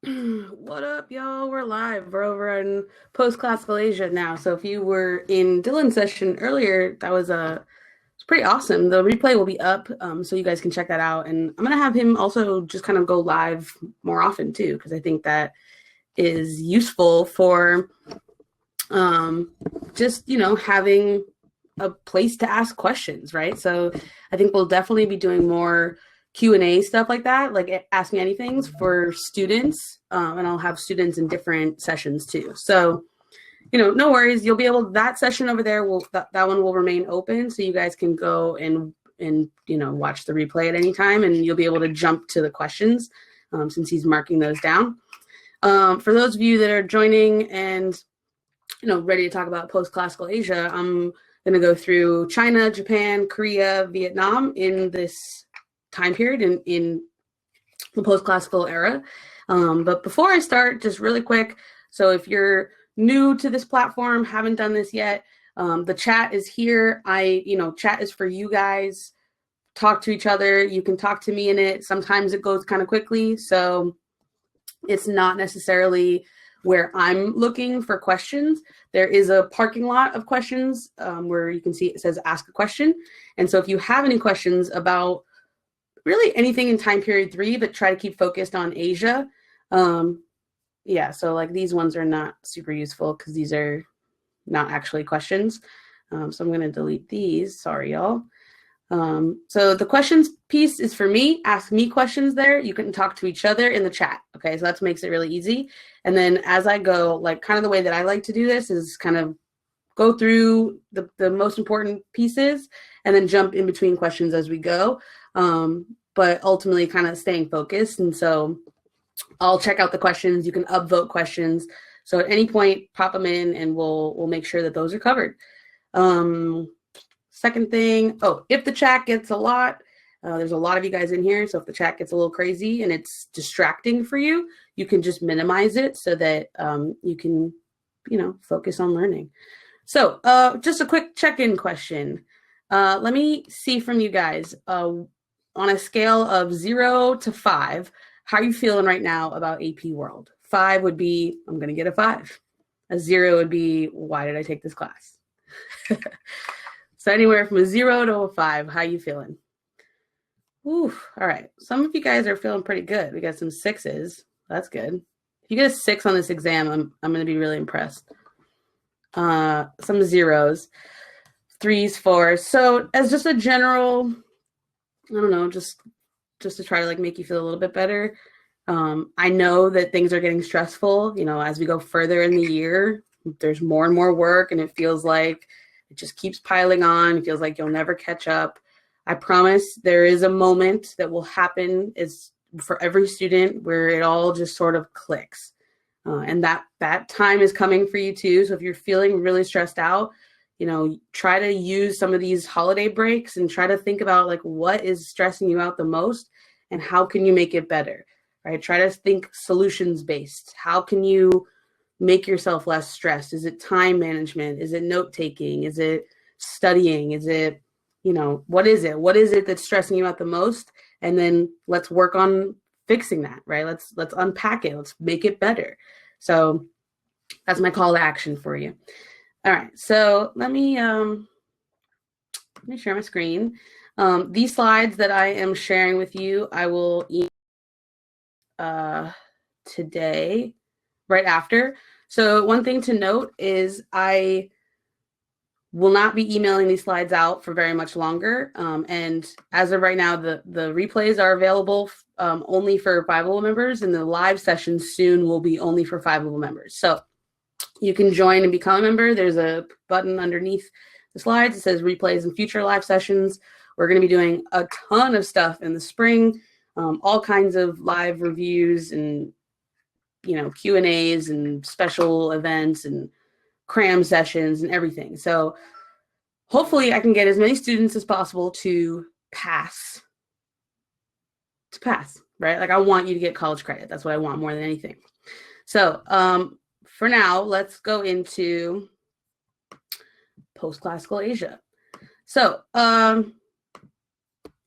What up, y'all? We're live. We're over in post-classical Asia now. So if you were in Dylan's session earlier, that was it's pretty awesome. The replay will be up, so you guys can check that out. And I'm gonna have him also just kind of go live more often too, because I think that is useful for just having a place to ask questions, right? So I think we'll definitely be doing more Q&A stuff like that, like Ask Me Anythings for students, and I'll have students in different sessions too. So no worries. You'll be able, that session over there will, that one will remain open, so you guys can go and watch the replay at any time, and you'll be able to jump to the questions, since he's marking those down. For those of you that are joining and ready to talk about post-classical Asia, I'm going to go through China, Japan, Korea, Vietnam in this time period in the post-classical era. But before I start, just really quick, so if you're new to this platform, haven't done this yet, the chat is here. Chat is for you guys. Talk to each other. You can talk to me in it. Sometimes it goes kind of quickly, so it's not necessarily where I'm looking for questions. There is a parking lot of questions where you can see it says ask a question. And so if you have any questions about really anything in time period 3, but try to keep focused on Asia. Yeah, so like these ones are not super useful because these are not actually questions. So I'm going to delete these. Sorry, y'all. So the questions piece is for me. Ask me questions there. You can talk to each other in the chat. Okay, so that makes it really easy. And then as I go, like kind of the way that I like to do this is kind of go through the most important pieces and then jump in between questions as we go. But ultimately kind of staying focused. And so I'll check out the questions. You can upvote questions. So at any point, pop them in and we'll make sure that those are covered. Second thing, if the chat gets a lot, there's a lot of you guys in here. So if the chat gets a little crazy and it's distracting for you, you can just minimize it so that you can, focus on learning. So just a quick check-in question. Let me see from you guys, on a scale of 0 to 5, how are you feeling right now about AP World? 5 would be, I'm going to get a 5. A 0 would be, why did I take this class? So anywhere from a 0 to a 5, how you feeling? Ooh, all right. Some of you guys are feeling pretty good. We got some 6s. That's good. If you get a 6 on this exam, I'm going to be really impressed. Some 0s, 3s, 4s. So as just a general, I don't know, just to try to like make you feel a little bit better. I know that things are getting stressful, as we go further in the year, there's more and more work and it feels like it just keeps piling on. It feels like you'll never catch up. I promise there is a moment that will happen is for every student where it all just sort of clicks. And that time is coming for you too. So if you're feeling really stressed out, try to use some of these holiday breaks and try to think about like what is stressing you out the most and how can you make it better, right? Try to think solutions based. How can you make yourself less stressed? Is it time management? Is it note taking? Is it studying? Is it, what is it? What is it that's stressing you out the most? And then let's work on fixing that, right? Let's unpack it. Let's make it better. So that's my call to action for you. All right, so let me share my screen. These slides that I am sharing with you, I will today, right after. So one thing to note is I will not be emailing these slides out for very much longer. And as of right now, the replays are available only for Fiveable members, and the live sessions soon will be only for Fiveable members. So you can join and become a member. There's a button underneath the slides. It says replays and future live sessions. We're going to be doing a ton of stuff in the spring, all kinds of live reviews and, Q&As and special events and cram sessions and everything. So hopefully I can get as many students as possible to pass, right? Like I want you to get college credit. That's what I want more than anything. So, for now, let's go into post-classical Asia. So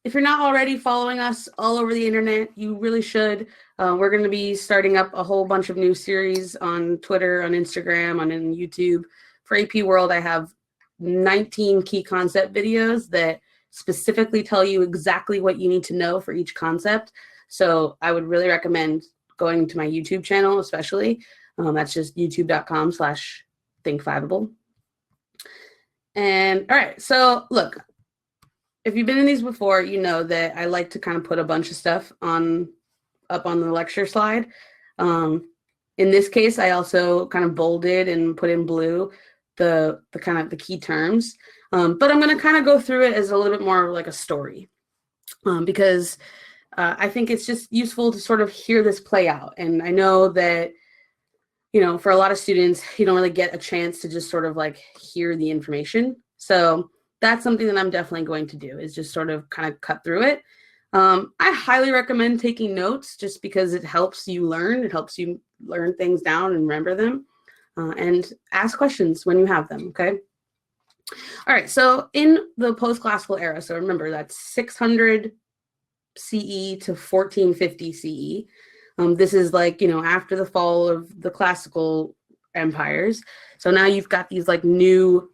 if you're not already following us all over the internet, you really should. We're going to be starting up a whole bunch of new series on Twitter, on Instagram, on YouTube. For AP World, I have 19 key concept videos that specifically tell you exactly what you need to know for each concept. So I would really recommend going to my YouTube channel, especially. That's just youtube.com/thinkfiveable. And all right, so look, if you've been in these before, you know that I like to kind of put a bunch of stuff up on the lecture slide. In this case, I also kind of bolded and put in blue the kind of the key terms. But I'm going to kind of go through it as a little bit more like a story, because I think it's just useful to sort of hear this play out. And I know that, you know, for a lot of students, you don't really get a chance to just sort of like hear the information. So that's something that I'm definitely going to do, is just sort of kind of cut through it. I highly recommend taking notes, just because it helps you learn. It helps you learn things down and remember them, and ask questions when you have them, okay? All right, so in the post-classical era, so remember that's 600 CE to 1450 CE. This is like, you know, after the fall of the classical empires. So now you've got these like new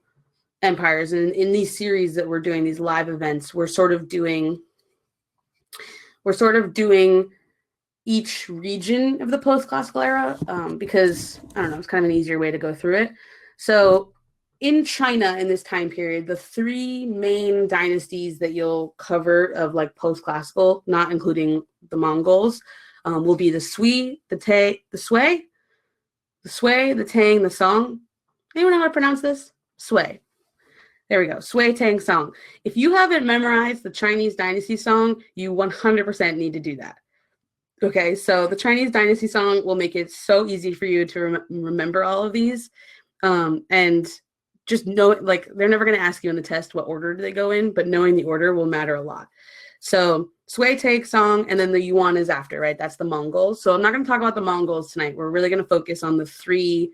empires, and in these series that we're doing, these live events, we're sort of doing each region of the post-classical era, because, I don't know, it's kind of an easier way to go through it. So in China in this time period, the three main dynasties that you'll cover of like post-classical, not including the Mongols, will be the Sui, the Sui, the Tang, the Song. Anyone know how to pronounce this? Sui. There we go. Sui, Tang, Song. If you haven't memorized the Chinese dynasty song, you 100% need to do that. Okay, so the Chinese dynasty song will make it so easy for you to remember all of these. And just know, like, they're never going to ask you in the test what order do they go in, but knowing the order will matter a lot. So Sui, Tang, Song, and then the Yuan is after, right? That's the Mongols. So I'm not going to talk about the Mongols tonight. We're really going to focus on the three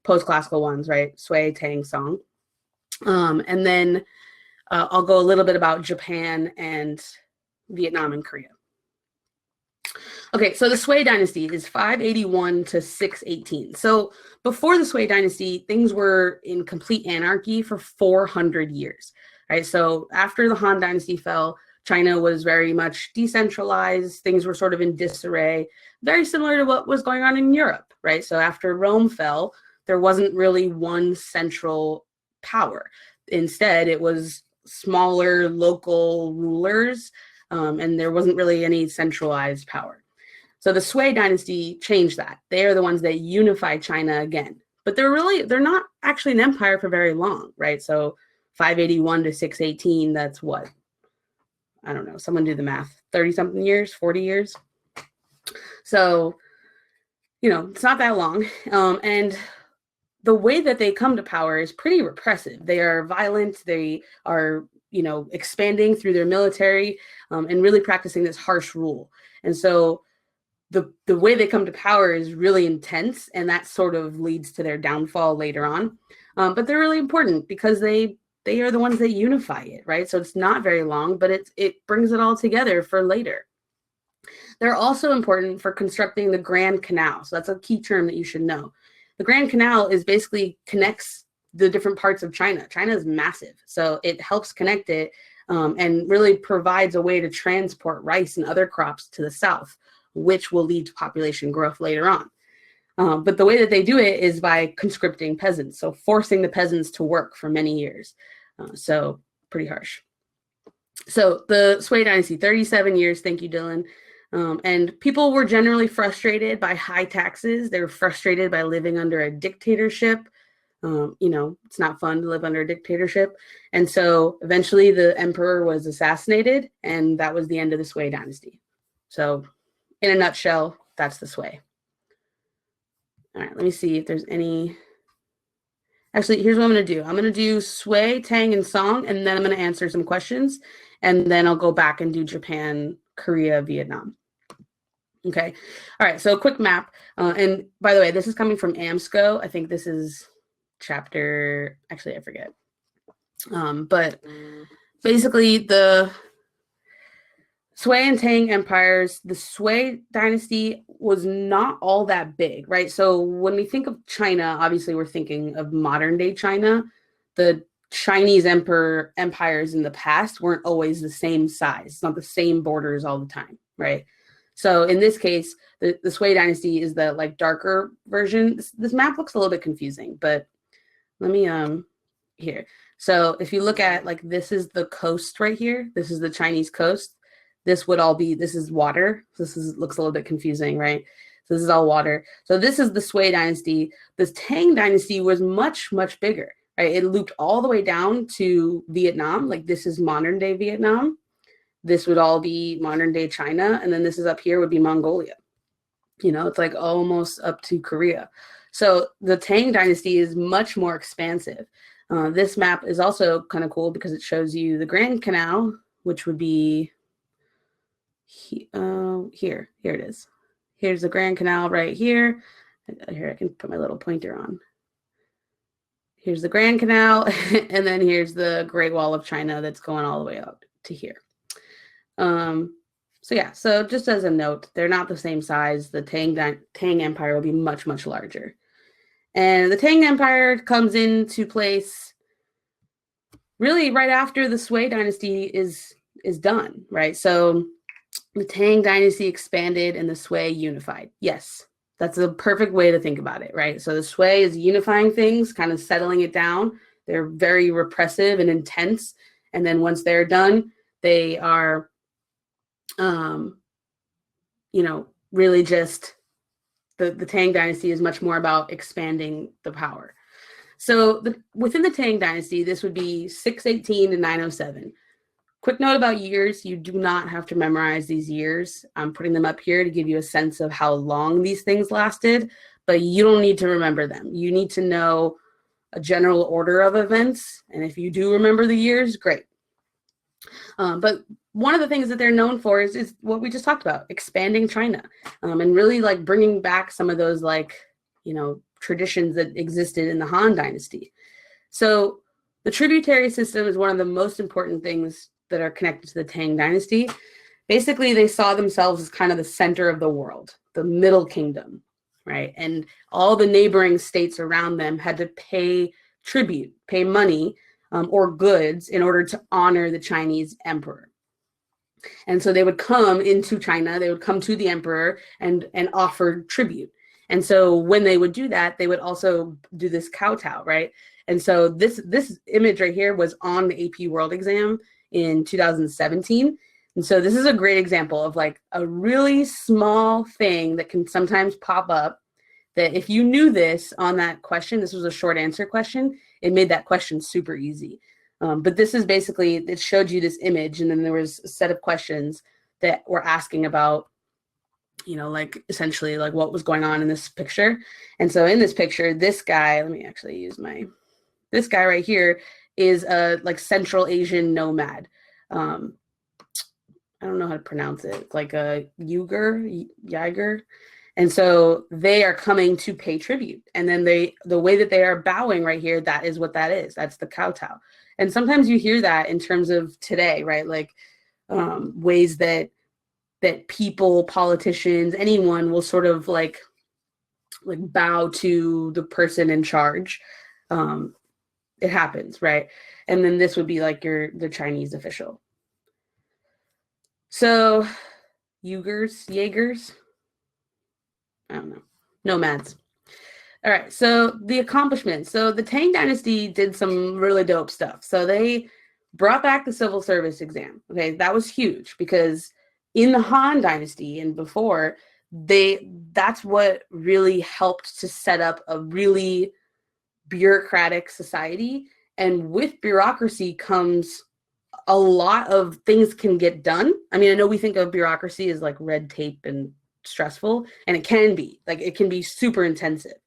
post-classical ones, right? Sui, Tang, Song. And then I'll go a little bit about Japan and Vietnam and Korea. Okay, so the Sui dynasty is 581 to 618. So before the Sui dynasty, things were in complete anarchy for 400 years, right? So after the Han dynasty fell, China was very much decentralized. Things were sort of in disarray, very similar to what was going on in Europe, right? So after Rome fell, there wasn't really one central power. Instead, it was smaller local rulers, and there wasn't really any centralized power. So the Sui dynasty changed that. They are the ones that unified China again. But they're not actually an empire for very long, right? So 581 to 618, that's what? I don't know, someone do the math. 30-something years, 40 years. So, you know, it's not that long. And the way that they come to power is pretty repressive. They are violent. They are, you know, expanding through their military, and really practicing this harsh rule. And so the way they come to power is really intense, and that sort of leads to their downfall later on. But they're really important because they are the ones that unify it, right? So it's not very long, but it brings it all together for later. They're also important for constructing the Grand Canal. So that's a key term that you should know. The Grand Canal is basically connects the different parts of China. China is massive, so it helps connect it, and really provides a way to transport rice and other crops to the south, which will lead to population growth later on. But the way that they do it is by conscripting peasants, so forcing the peasants to work for many years. So pretty harsh. So the Sui dynasty, 37 years. Thank you, Dylan. And people were generally frustrated by high taxes. They were frustrated by living under a dictatorship. You know, it's not fun to live under a dictatorship. And so eventually the emperor was assassinated, and that was the end of the Sui dynasty. So in a nutshell, that's the Sui. All right, let me see if there's any. Actually, here's what I'm going to do. I'm going to do Sui, Tang, and Song, and then I'm going to answer some questions, and then I'll go back and do Japan, Korea, Vietnam. Okay. All right, so a quick map. And by the way, this is coming from AMSCO. I think this is chapter, actually, I forget. But basically Sui and Tang empires, the Sui dynasty was not all that big, right? So when we think of China, obviously we're thinking of modern day China. The Chinese empires in the past weren't always the same size. It's not the same borders all the time, right? So in this case, the Sui dynasty is the like darker version. This map looks a little bit confusing, but let me here. So if you look at like this is the coast right here. This is the Chinese coast. This would all be, this is water. This is looks a little bit confusing, right? So this is all water. So this is the Sui dynasty. This Tang dynasty was much, much bigger, right? It looped all the way down to Vietnam. Like this is modern day Vietnam. This would all be modern day China. And then this is up here would be Mongolia. You know, it's like almost up to Korea. So the Tang dynasty is much more expansive. This map is also kind of cool because it shows you the Grand Canal, which would be here it is. Here's the Grand Canal right here. Here, I can put my little pointer on. Here's the Grand Canal, and then here's the Great Wall of China that's going all the way up to here. So yeah, so just as a note, they're not the same size. The Tang Empire will be much, much larger. And the Tang Empire comes into place really right after the Sui dynasty is done, right? So the Tang dynasty expanded and the Sui unified. Yes, that's a perfect way to think about it, right? So the Sui is unifying things, kind of settling it down. They're very repressive and intense. And then once they're done, they are, you know, really just the Tang dynasty is much more about expanding the power. So within the Tang dynasty, this would be 618 to 907. Quick note about years, you do not have to memorize these years. I'm putting them up here to give you a sense of how long these things lasted, but you don't need to remember them. You need to know a general order of events, and if you do remember the years, great. But one of the things that they're known for is what we just talked about, expanding China, and really like bringing back some of those like, you know, traditions that existed in the Han Dynasty. So the tributary system is one of the most important things that are connected to the Tang Dynasty. Basically, they saw themselves as kind of the center of the world, the Middle Kingdom, right? And all the neighboring states around them had to pay tribute, pay money or goods in order to honor the Chinese emperor. And so they would come into China, they would come to the emperor and offer tribute. And so when they would do that, they would also do this kowtow, right? And so this image right here was on the AP World exam in 2017. And so this is a great example of like a really small thing that can sometimes pop up that if you knew this on that question, this was a short answer question, it made that question super easy. But this is basically, it showed you this image and then there was a set of questions that were asking about, you know, like essentially like what was going on in this picture. And so in this picture, this guy, let me actually use this guy right here is a like Central Asian nomad. I don't know how to pronounce it. It's like a Yiger. And so they are coming to pay tribute. And then the way that they are bowing right here, that is what that is. That's the kowtow. And sometimes you hear that in terms of today, right? Like ways that people, politicians, anyone will sort of like bow to the person in charge. It happens, right? And then this would be like the Chinese official. So Jaegers, I don't know, nomads. All right, so the accomplishments. So the Tang Dynasty did some really dope stuff. So they brought back the civil service exam. Okay, that was huge because in the Han Dynasty and before, that's what really helped to set up a really bureaucratic society. And with bureaucracy comes a lot of things can get done. I mean, I know we think of bureaucracy as like red tape and stressful, and it can be. Like it can be super intensive.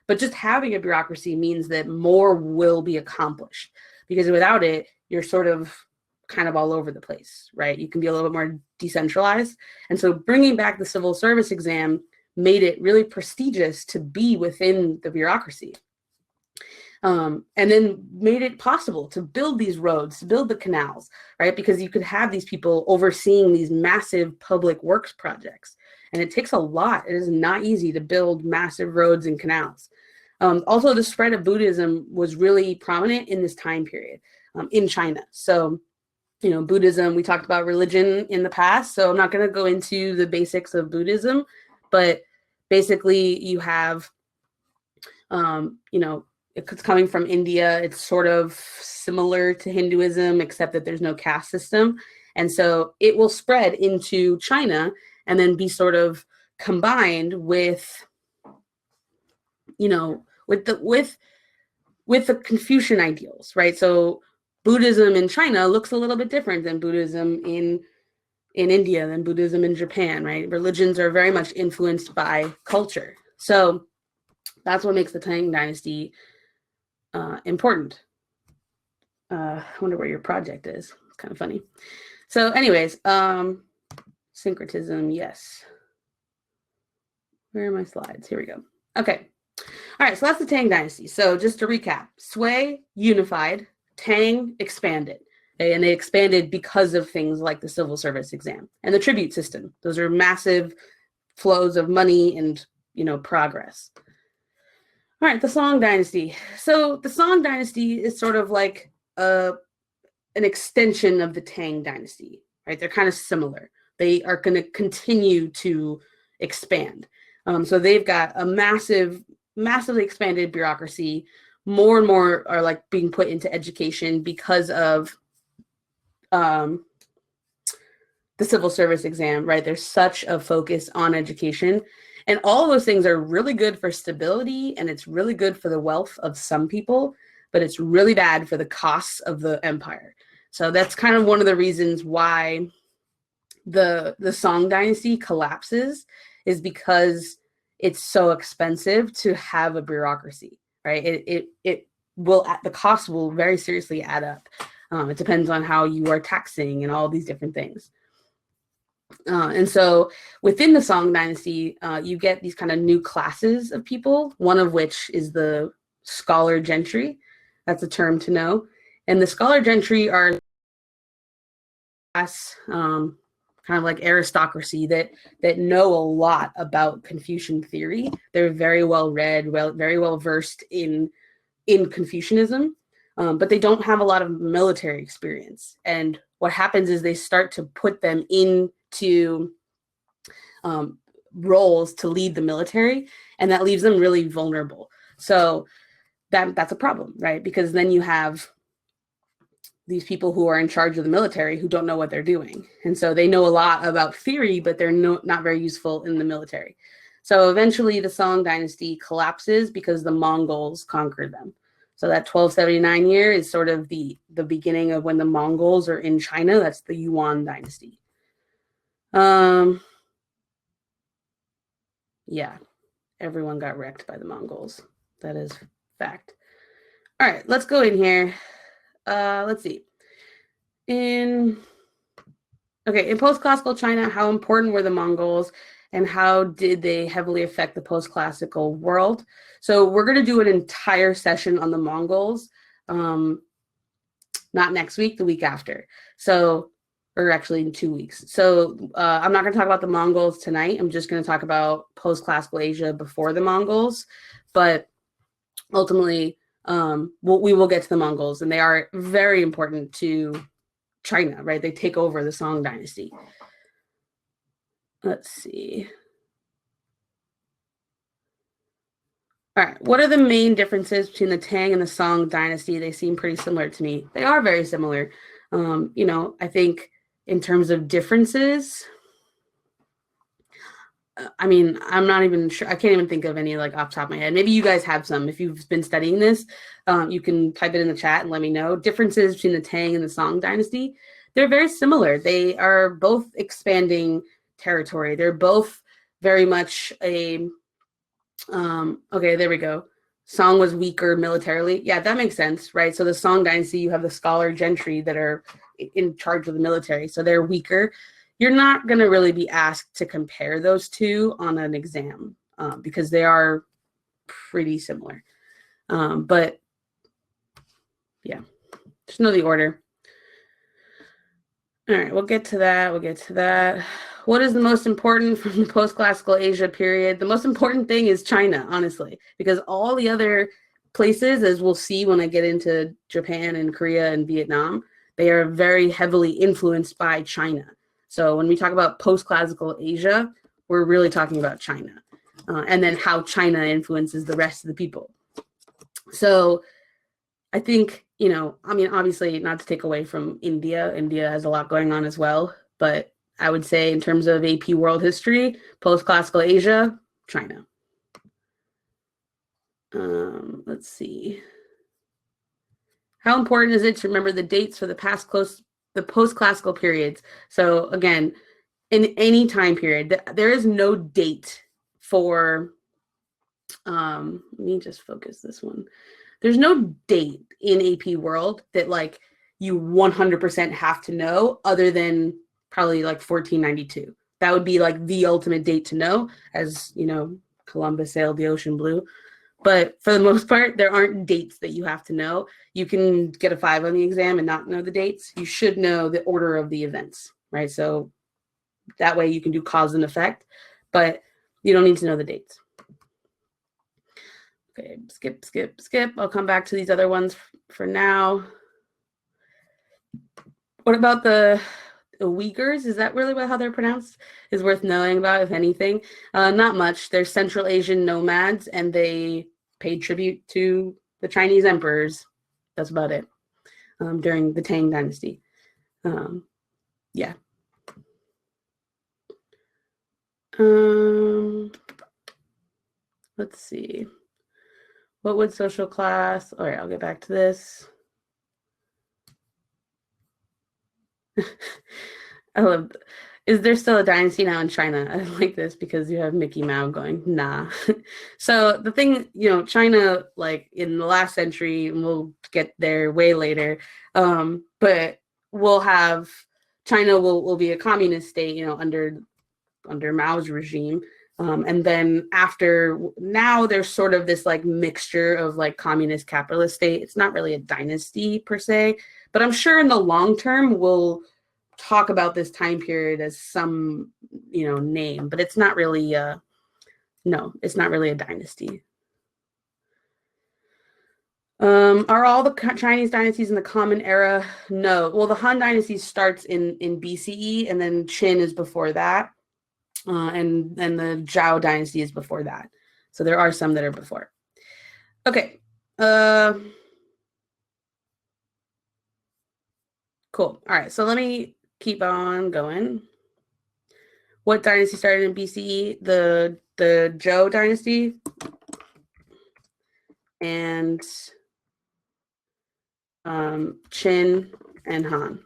But just having a bureaucracy means that more will be accomplished because without it, you're sort of kind of all over the place, right? You can be a little bit more decentralized. And so bringing back the civil service exam made it really prestigious to be within the bureaucracy. and then made it possible to build these roads, to build the canals, right? Because you could have these people overseeing these massive public works projects. And it takes a lot. It is not easy to build massive roads and canals. Also, the spread of Buddhism was really prominent in this time period in China. So, Buddhism, we talked about religion in the past, so I'm not going to go into the basics of Buddhism, but basically you have, it's coming from India. It's sort of similar to Hinduism, except that there's no caste system. And so it will spread into China and then be sort of combined with, with the Confucian ideals, right? So Buddhism in China looks a little bit different than Buddhism in India, than Buddhism in Japan, right? Religions are very much influenced by culture. So that's what makes the Tang Dynasty important. I wonder where your project is. It's kind of funny. So anyways, syncretism, yes. Where are my slides? Here we go. Okay. All right, so that's the Tang Dynasty. So just to recap, Sui unified, Tang expanded. Okay? And they expanded because of things like the civil service exam and the tribute system. Those are massive flows of money and, progress. All right, the Song Dynasty. So the Song Dynasty is sort of like an extension of the Tang Dynasty, right? They're kind of similar. They are going to continue to expand. So they've got a massively expanded bureaucracy. More and more are like being put into education because of the civil service exam, right? There's such a focus on education. And all of those things are really good for stability, and it's really good for the wealth of some people, but it's really bad for the costs of the empire. So that's kind of one of the reasons why the Song Dynasty collapses, is because it's so expensive to have a bureaucracy, right? It will, the cost will very seriously add up. It depends on how you are taxing and all these different things. And so within the Song Dynasty, you get these kind of new classes of people, one of which is the scholar gentry. That's a term to know. And the scholar gentry are kind of like aristocracy that know a lot about Confucian theory. They're very well read, very well versed in Confucianism, but they don't have a lot of military experience. And what happens is they start to put them into roles to lead the military, and that leaves them really vulnerable. So that's a problem, right? Because then you have these people who are in charge of the military who don't know what they're doing. And so they know a lot about theory, but they're not very useful in the military. So eventually the Song Dynasty collapses because the Mongols conquered them. So that 1279 year is sort of the beginning of when the Mongols are in China. That's the Yuan Dynasty. Yeah, everyone got wrecked by the Mongols. That is fact. All right, let's go in here. Let's see. In post-classical China, how important were the Mongols, and how did they heavily affect the post-classical world? So we're going to do an entire session on the Mongols, not next week, the week after. So, or actually in 2 weeks. So I'm not going to talk about the Mongols tonight. I'm just going to talk about post-classical Asia before the Mongols. But ultimately, we will get to the Mongols, and they are very important to China, right? They take over the Song Dynasty. Let's see. All right, what are the main differences between the Tang and the Song Dynasty? They seem pretty similar to me. They are very similar. I think in terms of differences, I mean, I'm not even sure. I can't even think of any like off the top of my head. Maybe you guys have some. If you've been studying this, you can type it in the chat and let me know. Differences between the Tang and the Song Dynasty, they're very similar. They are both expanding territory. They're both very much a, okay, there we go. Song was weaker militarily. Yeah, that makes sense, right? So the Song Dynasty, you have the scholar gentry that are in charge of the military. So they're weaker. You're not going to really be asked to compare those two on an exam because they are pretty similar. But Yeah, just know the order. All right, we'll get to that. We'll get to that. What is the most important from the post-classical Asia period? The most important thing is China, honestly, because all the other places, as we'll see when I get into Japan and Korea and Vietnam, they are very heavily influenced by China. So when we talk about post-classical Asia, we're really talking about China, and then how China influences the rest of the people. So I think, I mean, obviously not to take away from India. India has a lot going on as well. But I would say in terms of AP world history, post-classical Asia, China. Let's see. How important is it to remember the dates for the post-classical periods? So again, in any time period, there is no date for, let me just focus this one. There's no date in AP world that like you 100% have to know other than probably like 1492. That would be like the ultimate date to know, as Columbus sailed the ocean blue. But for the most part, there aren't dates that you have to know. You can get a 5 on the exam and not know the dates. You should know the order of the events, right? So that way you can do cause and effect, but you don't need to know the dates. Okay, skip. I'll come back to these other ones for now. What about the Uyghurs? Is that really how they're pronounced? Is worth knowing about, if anything? Not much. They're Central Asian nomads, and they paid tribute to the Chinese emperors. That's about it. During the Tang Dynasty. Yeah. Let's see. What would social class? All right, I'll get back to this. I love. Is there still a dynasty now in China? I like this because you have Mickey Mouse going, nah. So the thing, China, like in the last century, and we'll get there way later, but China will be a communist state, under Mao's regime. And then now there's sort of this like mixture of like communist capitalist state. It's not really a dynasty per se, but I'm sure in the long term we'll talk about this time period as some, name, but it's not really it's not really a dynasty. Are all the Chinese dynasties in the Common Era? No. Well, the Han Dynasty starts in BCE, and then Qin is before that. And the Zhao Dynasty is before that. So there are some that are before. Okay. Cool. All right. So let me keep on going. What dynasty started in BCE? The Zhou Dynasty and Qin and Han.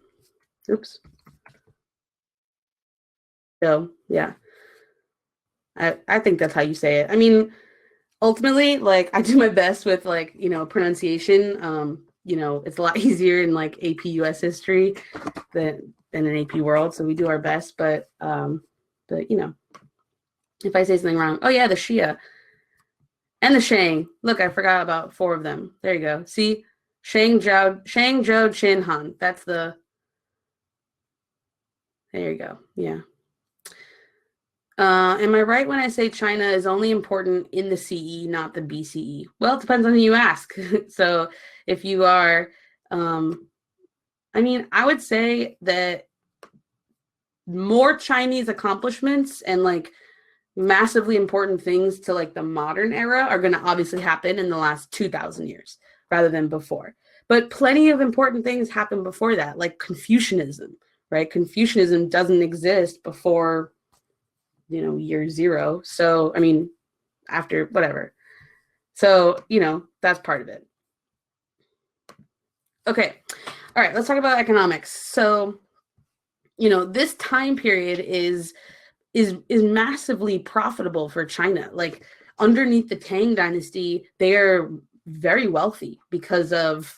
Oops. Zhou. Yeah. I think that's how you say it. I mean, ultimately, like I do my best with like, pronunciation. It's a lot easier in like AP US history than in AP world. So we do our best, but if I say something wrong, oh yeah, the Shia and the Shang. Look, I forgot about 4 of them. There you go. See, Shang, Zhou, Qin, Han. That's there you go. Yeah. Am I right when I say China is only important in the CE, not the BCE? Well, it depends on who you ask. So if you are, I would say that more Chinese accomplishments and like massively important things to like the modern era are going to obviously happen in the last 2,000 years rather than before. But plenty of important things happen before that, like Confucianism, right? Confucianism doesn't exist before year 0. So, after whatever. So, that's part of it. Okay. All right. Let's talk about economics. So, this time period is massively profitable for China. Like underneath the Tang Dynasty, they are very wealthy because of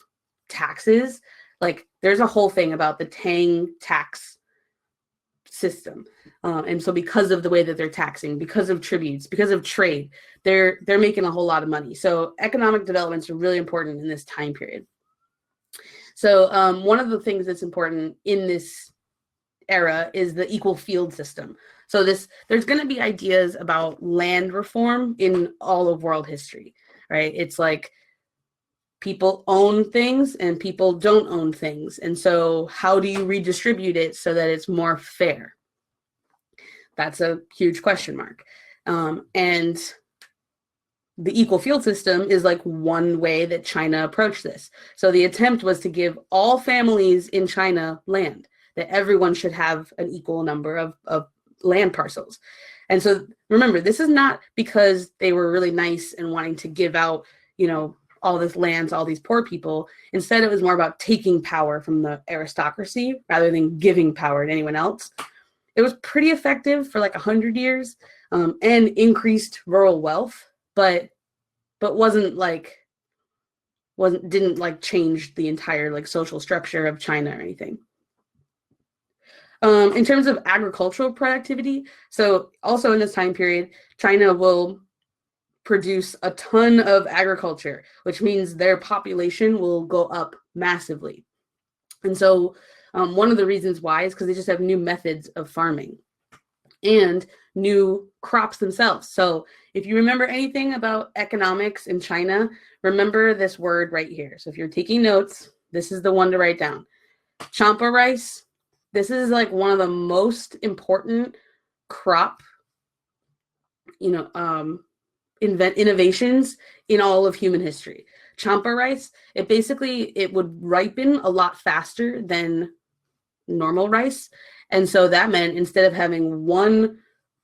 taxes. Like there's a whole thing about the Tang tax system. And so because of the way that they're taxing, because of tributes, because of trade, they're making a whole lot of money. So economic developments are really important in this time period. So one of the things that's important in this era is the equal field system. So there's going to be ideas about land reform in all of world history, right? It's like people own things and people don't own things. And so how do you redistribute it so that it's more fair? That's a huge question mark. And the equal field system is like one way that China approached this. So the attempt was to give all families in China land, that everyone should have an equal number of land parcels. And so remember, this is not because they were really nice and wanting to give out, all this land to all these poor people. Instead, it was more about taking power from the aristocracy rather than giving power to anyone else. It was pretty effective for like 100 years and increased rural wealth, but didn't change the entire like social structure of China or anything. In terms of agricultural productivity, so also in this time period, China will produce a ton of agriculture, which means their population will go up massively. And so one of the reasons why is because they just have new methods of farming and new crops themselves. So if you remember anything about economics in China, remember this word right here. So if you're taking notes, this is the one to write down. Champa rice. This is like one of the most important crop, innovations in all of human history. Champa rice, it would ripen a lot faster than normal rice. And so that meant instead of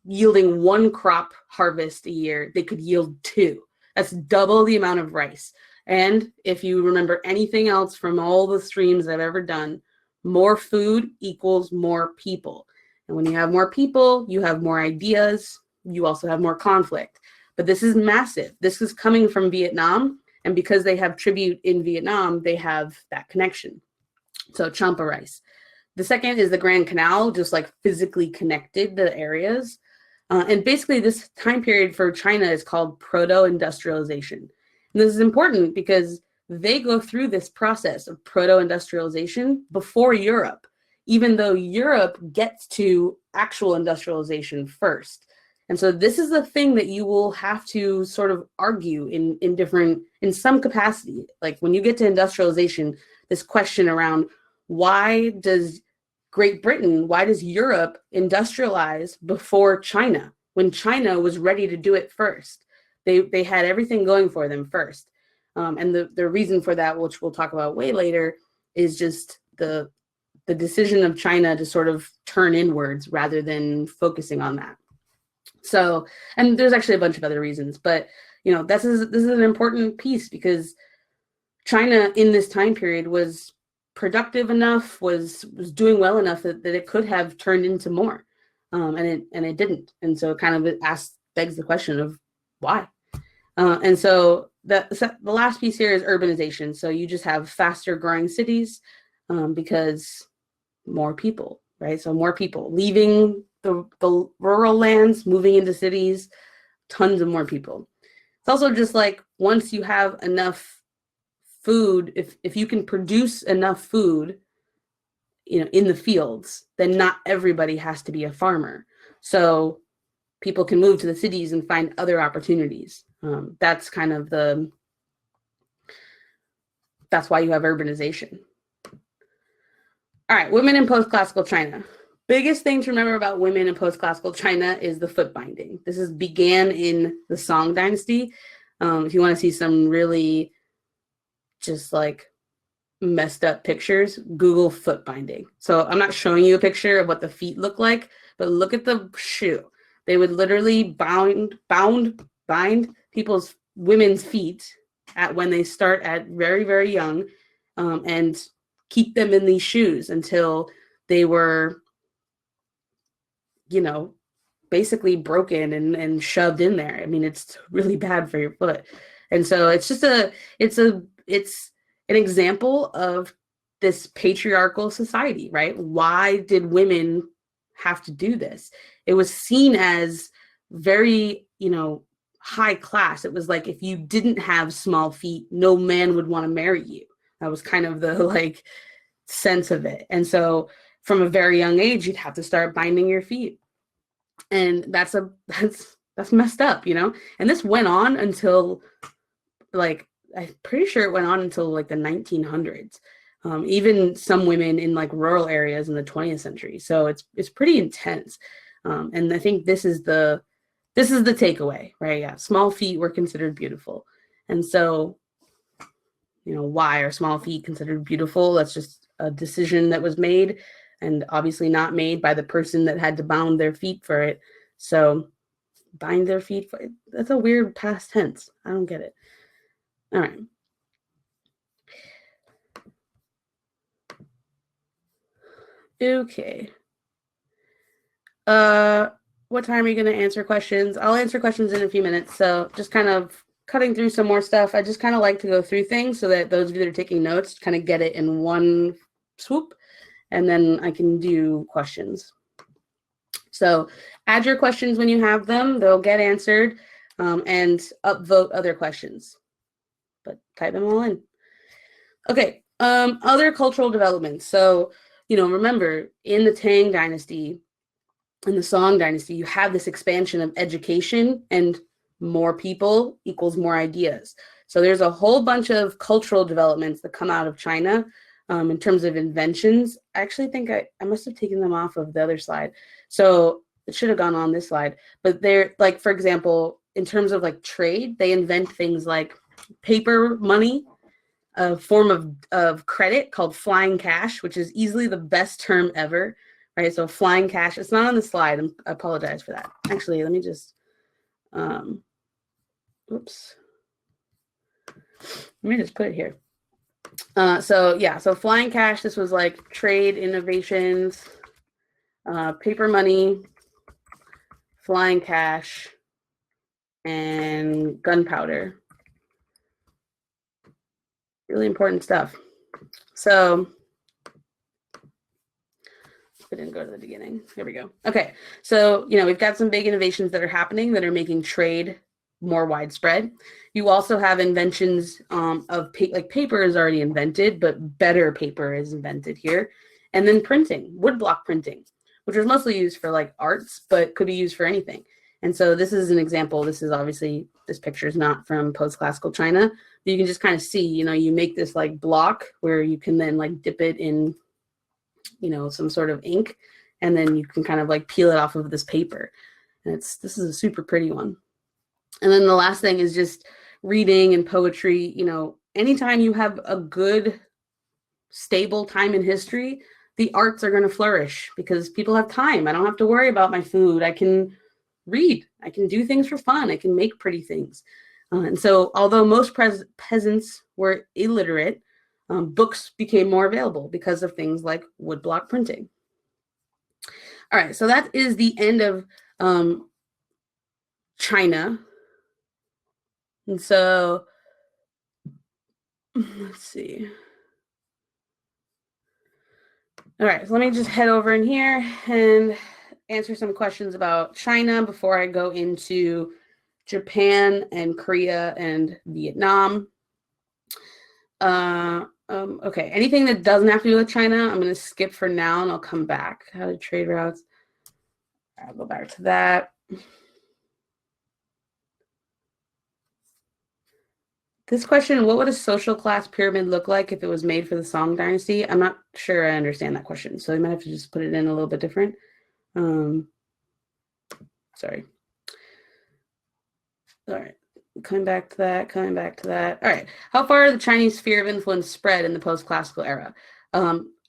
yielding one crop harvest a year, they could yield two. That's double the amount of rice. And if you remember anything else from all the streams I've ever done, more food equals more people. And when you have more people, you have more ideas. You also have more conflict. But this is massive. This is coming from Vietnam. And because they have tribute in Vietnam, they have that connection. So Champa rice. The second is the Grand Canal, just like physically connected the areas. And basically this time period for China is called proto-industrialization. And this is important because they go through this process of proto-industrialization before Europe, even though Europe gets to actual industrialization first. And so this is a thing that you will have to sort of argue in some capacity. Like when you get to industrialization, this question around why does Europe industrialize before China when China was ready to do it first? They had everything going for them first. And the reason for that, which we'll talk about way later, is just the decision of China to sort of turn inwards rather than focusing on that. So, and there's actually a bunch of other reasons, but this is an important piece because China in this time period was productive enough, was doing well enough that it could have turned into more, and it didn't. And so it kind of begs the question of why. And so the last piece here is urbanization. So you just have faster growing cities because more people, right? So more people leaving the rural lands, moving into cities, tons of more people. It's also just like once you have enough food, if you can produce enough food, in the fields, then not everybody has to be a farmer. So people can move to the cities and find other opportunities. That's kind of that's why you have urbanization. All right, women in post-classical China. Biggest thing to remember about women in post-classical China is the foot binding. This began in the Song Dynasty. If you want to see some really just like messed up pictures, Google foot binding. So I'm not showing you a picture of what the feet look like, but look at the shoe. They would literally bind women's feet when they start at very, very young, and keep them in these shoes until they were, basically broken and shoved in there. I mean, it's really bad for your foot. And so it's just it's an example of this patriarchal society, right? Why did women have to do this? It was seen as very, high class. It was like if you didn't have small feet, no man would want to marry you. That was kind of the like sense of it. And so from a very young age, you'd have to start binding your feet. And that's messed up, you know? And this went on until like, I'm pretty sure it went on until like the 1900s. Even some women in like rural areas in the 20th century. So it's pretty intense. And I think this is the takeaway, right? Yeah, small feet were considered beautiful. And so, why are small feet considered beautiful? That's just a decision that was made, and obviously not made by the person that had to bound their feet for it. So bind their feet for it. That's a weird past tense. I don't get it. All right. Okay. What time are you going to answer questions? I'll answer questions in a few minutes. So just kind of cutting through some more stuff. I just kind of like to go through things so that those of you that are taking notes kind of get it in one swoop, and then I can do questions. So add your questions when you have them. They'll get answered, and upvote other questions, but type them all in. Okay, other cultural developments. So, remember, in the Tang Dynasty, in the Song Dynasty, you have this expansion of education, and more people equals more ideas. So there's a whole bunch of cultural developments that come out of China in terms of inventions. I actually think I must have taken them off of the other slide. So it should have gone on this slide. But they're like, for example, in terms of like trade, they invent things like paper money, a form of credit called flying cash, which is easily the best term ever, right? So flying cash, it's not on the slide. I apologize for that. Actually, let me just, oops. Let me just put it here. So flying cash, this was like trade innovations, paper money, flying cash, and gunpowder. Really important stuff. So I didn't go to the beginning. Here we go. Okay. So, we've got some big innovations that are happening that are making trade more widespread. You also have inventions of like paper is already invented, but better paper is invented here. And then printing, woodblock printing, which was mostly used for like arts, but could be used for anything. And so this is an example. This is obviously, this picture is not from post-classical China. But you can just kind of see, you make this like block where you can then like dip it in, some sort of ink, and then you can kind of like peel it off of this paper. And this is a super pretty one. And then the last thing is just reading and poetry. Anytime you have a good, stable time in history, the arts are going to flourish because people have time. I don't have to worry about my food. I can read. I can do things for fun. I can make pretty things. And so although most peasants were illiterate, books became more available because of things like woodblock printing. All right, so that is the end of China. And so, let's see. All right, so let me just head over in here and answer some questions about China before I go into Japan and Korea and Vietnam. Okay, anything that doesn't have to do with China, I'm going to skip for now and I'll come back. How to trade routes. I'll go back to that. This question, what would a social class pyramid look like if it was made for the Song Dynasty? I'm not sure I understand that question, so I might have to just put it in a little bit different. Sorry. All right, coming back to that. All right, how far the Chinese sphere of influence spread in the post-classical era?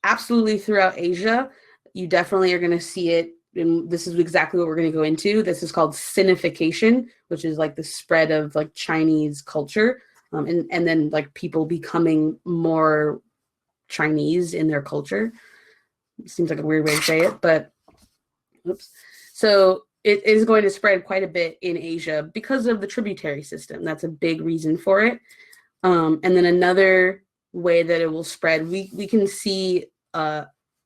Absolutely throughout Asia. You definitely are going to see it, and this is exactly what we're going to go into. This is called Sinification, which is like the spread of like Chinese culture. And then like people becoming more Chinese in their culture. It seems like a weird way to say it, but oops. So it is going to spread quite a bit in Asia because of the tributary system. That's a big reason for it. And then another way that it will spread, we can see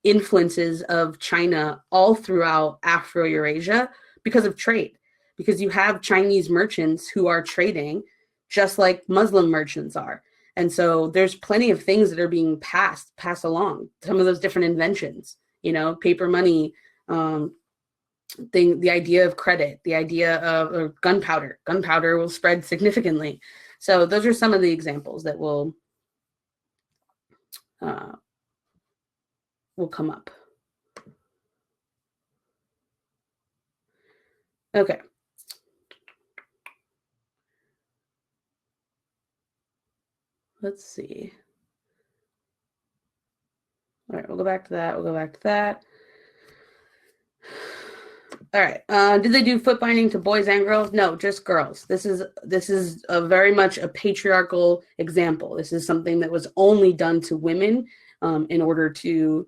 influences of China all throughout Afro-Eurasia because of trade, because you have Chinese merchants who are trading just like Muslim merchants are. And so there's plenty of things that are being passed along. Some of those different inventions, paper money, the idea of credit, the idea of gunpowder. Gunpowder will spread significantly. So those are some of the examples that will come up. Okay. Let's see. All right, we'll go back to that. All right. Did they do foot binding to boys and girls? No, just girls. This is a very much a patriarchal example. This is something that was only done to women in order to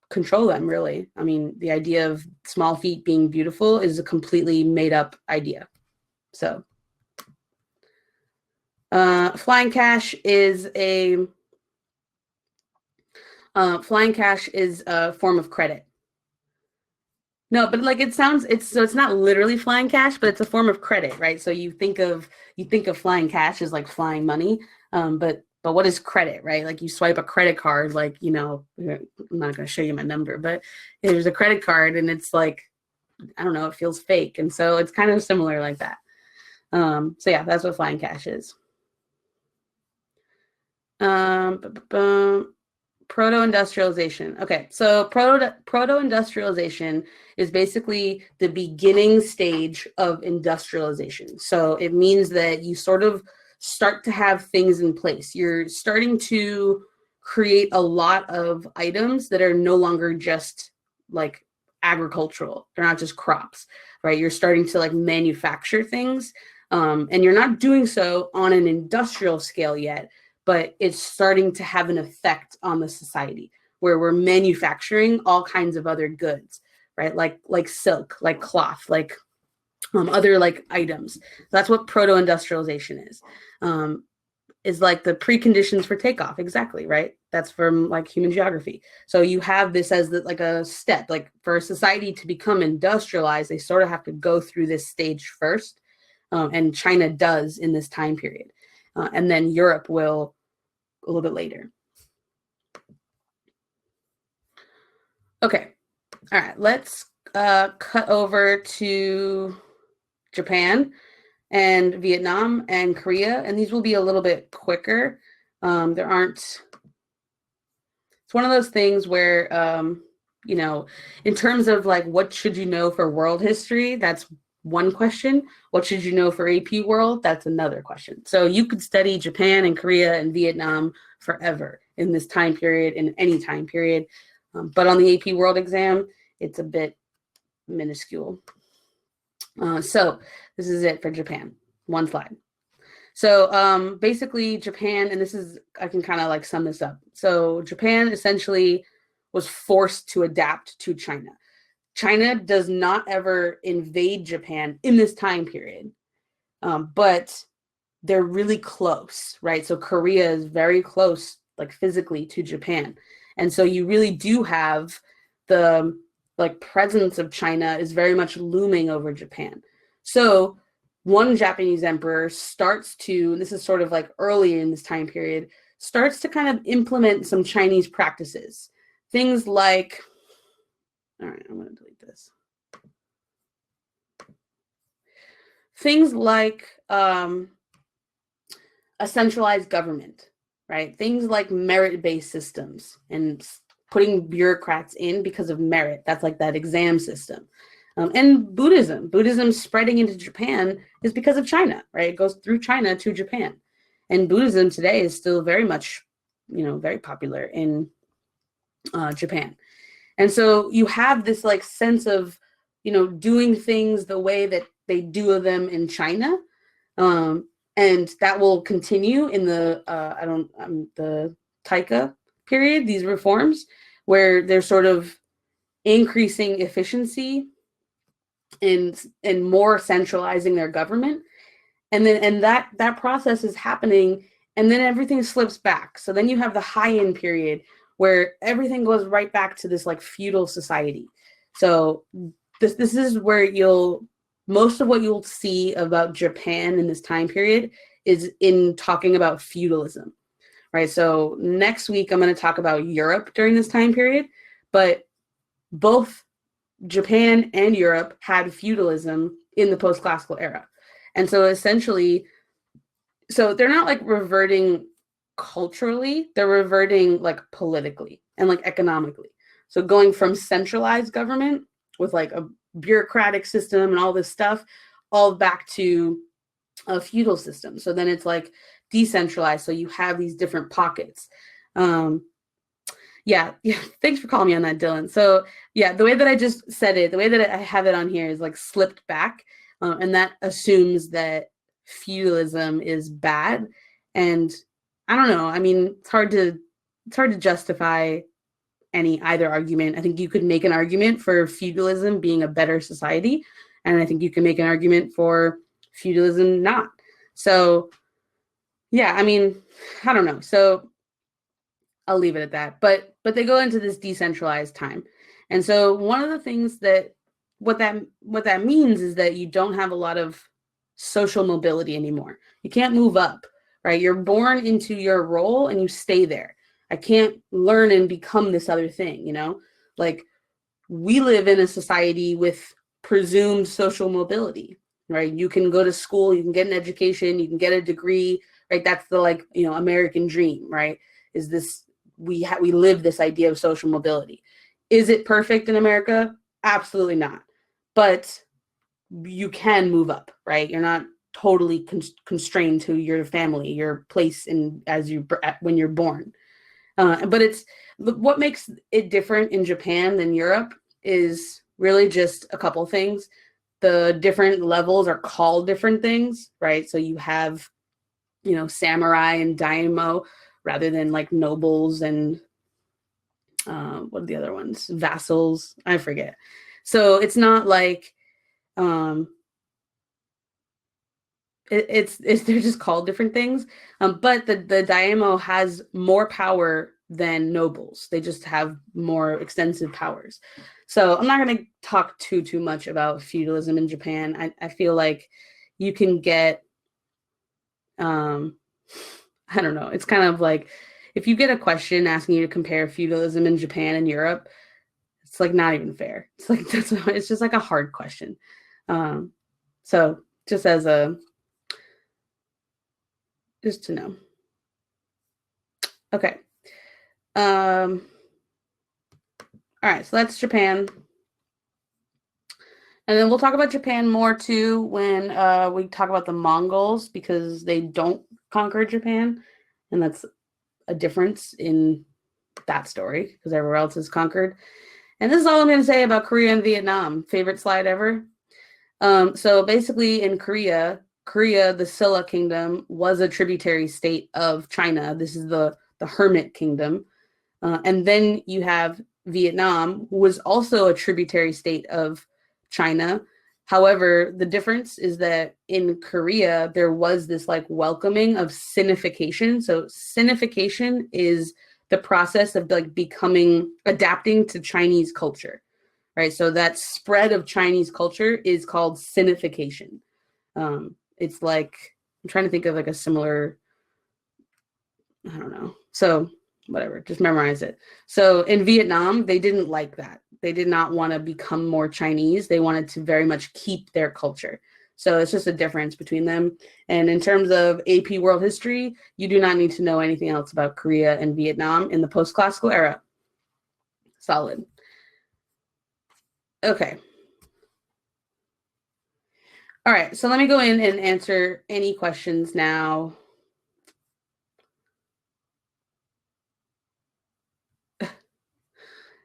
control them, really. I mean, the idea of small feet being beautiful is a completely made up idea. So flying cash is a form of credit. No, but like it's not literally flying cash, but it's a form of credit, right? So you think of flying cash as like flying money, but what is credit, right? Like you swipe a credit card, like, I'm not going to show you my number, but there's a credit card and it's like, I don't know, it feels fake. And so it's kind of similar like that. So yeah, that's what flying cash is. Proto-industrialization. Okay, so proto-industrialization is basically the beginning stage of industrialization. So it means that you sort of start to have things in place. You're starting to create a lot of items that are no longer just like agricultural. They're not just crops, right? You're starting to like manufacture things, and you're not doing so on an industrial scale yet, but it's starting to have an effect on the society where we're manufacturing all kinds of other goods, right? Like silk, like cloth, like other like items. So that's what proto-industrialization is like the preconditions for takeoff. Exactly, right? That's from like human geography. So you have this as like a step, like for a society to become industrialized, they sort of have to go through this stage first. And China does in this time period. And then Europe will a little bit later. Okay. All right. Let's cut over to Japan and Vietnam and Korea. And these will be a little bit quicker. It's one of those things where, in terms of like, what should you know for world history? That's one question. What should you know for AP World? That's another question. So you could study Japan and Korea and Vietnam forever in this time period, in any time period. But on the AP World exam, it's a bit minuscule. So this is it for Japan. One slide. So basically Japan, and I can kind of like sum this up. So Japan essentially was forced to adapt to China. China does not ever invade Japan in this time period, but they're really close, right? So Korea is very close, like physically, to Japan. And so you really do have the like presence of China is very much looming over Japan. So one Japanese emperor starts to, and this is sort of like early in this time period, starts to kind of implement some Chinese practices. Things like, all right, I'm going to delete this. Things like a centralized government, right? Things like merit-based systems and putting bureaucrats in because of merit. That's like that exam system. And Buddhism spreading into Japan is because of China, right? It goes through China to Japan. And Buddhism today is still very much, very popular in Japan. And so you have this like sense of, doing things the way that they do them in China. And that will continue in the Taika period, these reforms, where they're sort of increasing efficiency and more centralizing their government. And that process is happening, and then everything slips back. So then you have the Heian period where everything goes right back to this like feudal society. So this is where most of what you'll see about Japan in this time period is in talking about feudalism, right? So next week, I'm going to talk about Europe during this time period, but both Japan and Europe had feudalism in the post-classical era. And so essentially, so they're not like reverting culturally, they're reverting like politically and like economically. So going from centralized government with like a bureaucratic system and all this stuff, all back to a feudal system. So then it's like decentralized. So you have these different pockets. Yeah, thanks for calling me on that, Dylan. So yeah, the way that I just said it, the way that I have it on here is like slipped back, and that assumes that feudalism is bad. And I don't know. I mean, it's hard to justify any either argument. I think you could make an argument for feudalism being a better society, and I think you can make an argument for feudalism not. So yeah, I mean, I don't know. So I'll leave it at that. But they go into this decentralized time. And so one of the things that what that means is that you don't have a lot of social mobility anymore. You can't move up, right? You're born into your role and you stay there. I can't learn and become this other thing, you know? Like we live in a society with presumed social mobility, right? You can go to school, you can get an education, you can get a degree, right? That's the like, you know, American dream, right? Is this we live this idea of social mobility. Is it perfect in America? Absolutely not. But you can move up, right? You're not totally constrained to your family, your place in when you're born. But it's what makes it different in Japan than Europe is really just a couple things. The different levels are called different things, right? So you have, you know, samurai and daimyo rather than like nobles and what are the other ones? Vassals, I forget. So it's not like it's they're just called different things. But the daimyo has more power than nobles. They just have more extensive powers. So I'm not going to talk too much about feudalism in Japan. I feel like you can get I don't know. It's kind of like if you get a question asking you to compare feudalism in Japan and Europe, it's like not even fair. It's like it's just like a hard question. So just just to know. Okay. All right, so that's Japan. And then we'll talk about Japan more too when we talk about the Mongols because they don't conquer Japan. And that's a difference in that story because everywhere else is conquered. And this is all I'm going to say about Korea and Vietnam. Favorite slide ever. So basically in Korea, the Silla Kingdom was a tributary state of China. This is the Hermit Kingdom. And then you have Vietnam, who was also a tributary state of China. However, the difference is that in Korea, there was this like welcoming of sinification. So sinification is the process of like adapting to Chinese culture, right? So that spread of Chinese culture is called sinification. It's like, I'm trying to think of like a similar, I don't know. So whatever, just memorize it. So in Vietnam, they didn't like that. They did not want to become more Chinese. They wanted to very much keep their culture. So it's just a difference between them. And in terms of AP World History, you do not need to know anything else about Korea and Vietnam in the post-classical era. Solid. Okay. All right, so let me go in and answer any questions now.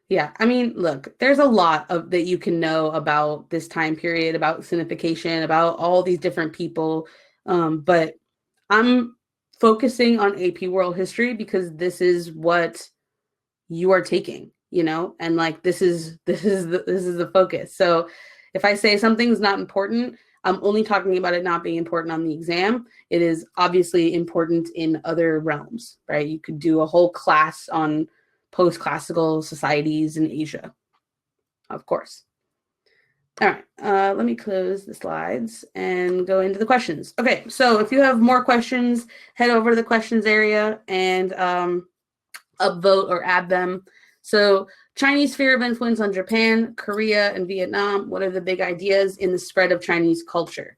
Yeah, I mean, look, there's a lot of that you can know about this time period, about signification, about all these different people. But I'm focusing on AP World History because this is what you are taking, you know, and like this is the focus. So if I say something's not important, I'm only talking about it not being important on the exam. It is obviously important in other realms, right? You could do a whole class on post-classical societies in Asia, of course. All right, let me close the slides and go into the questions. Okay, so if you have more questions, head over to the questions area and upvote or add them. So Chinese sphere of influence on Japan, Korea, and Vietnam. What are the big ideas in the spread of Chinese culture?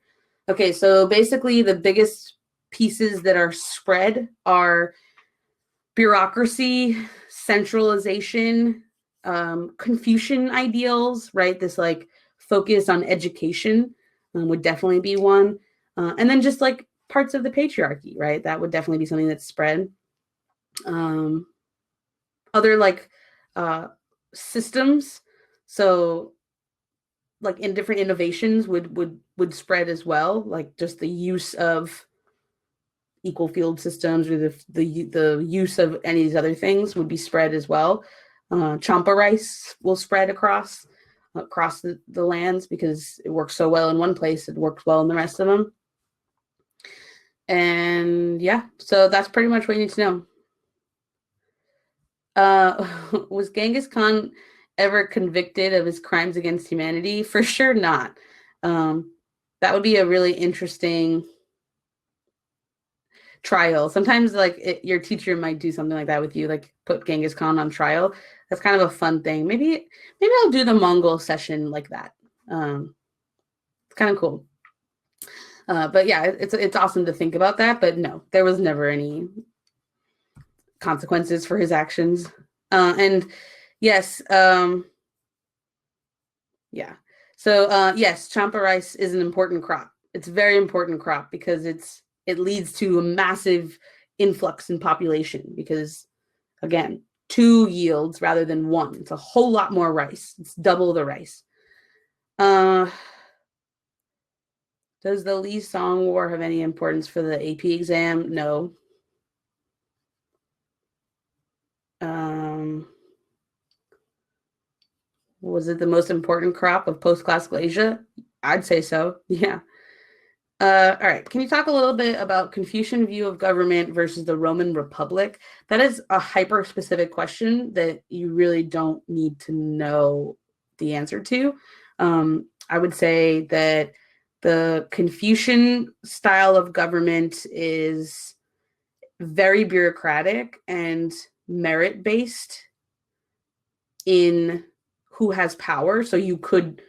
Okay, so basically the biggest pieces that are spread are bureaucracy, centralization, Confucian ideals, right? This like focus on education would definitely be one. And then just like parts of the patriarchy, right? That would definitely be something that's spread. Other like systems, so like in different innovations would spread as well, like just the use of equal field systems or the use of any of these other things would be spread as well. Champa rice will spread across the lands because it works so well in one place, it works well in the rest of them. And yeah, so that's pretty much what you need to know. Was Genghis Khan ever convicted of his crimes against humanity? For sure not. That would be a really interesting trial. Sometimes like your teacher might do something like that with you, like put Genghis Khan on trial. That's kind of a fun thing. Maybe I'll do the Mongol session like that. It's kind of cool. But yeah, it's awesome to think about that. But no, there was never any consequences for his actions. And yes, yeah. So yes, champa rice is an important crop. It's a very important crop because it leads to a massive influx in population because again, 2 yields rather than 1. It's a whole lot more rice. It's double the rice. Does the Lee Song War have any importance for the AP exam? No. Was it the most important crop of post-classical Asia? I'd say so. Yeah. All right. Can you talk a little bit about Confucian view of government versus the Roman Republic? That is a hyper-specific question that you really don't need to know the answer to. I would say that the Confucian style of government is very bureaucratic and merit-based in who has power. So you could,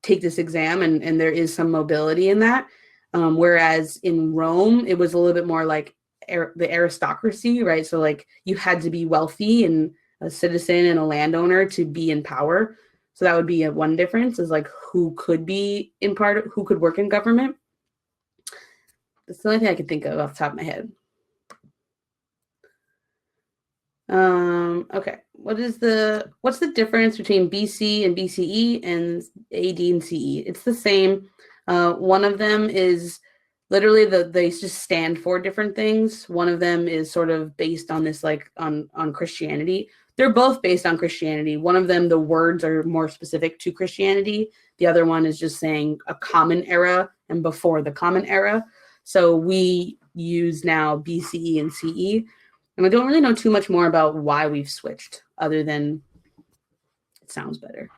take this exam and there is some mobility in that. Whereas in Rome, it was a little bit more like the aristocracy, right? So like you had to be wealthy and a citizen and a landowner to be in power. So that would be one difference is like who could be who could work in government. That's the only thing I can think of off the top of my head. Okay. What's the difference between BC and BCE and AD and CE? It's the same. One of them is literally they just stand for different things. One of them is sort of based on this like on Christianity. They're both based on Christianity. One of them, the words are more specific to Christianity. The other one is just saying a common era and before the common era. So we use now BCE and CE. And I don't really know too much more about why we've switched, other than it sounds better.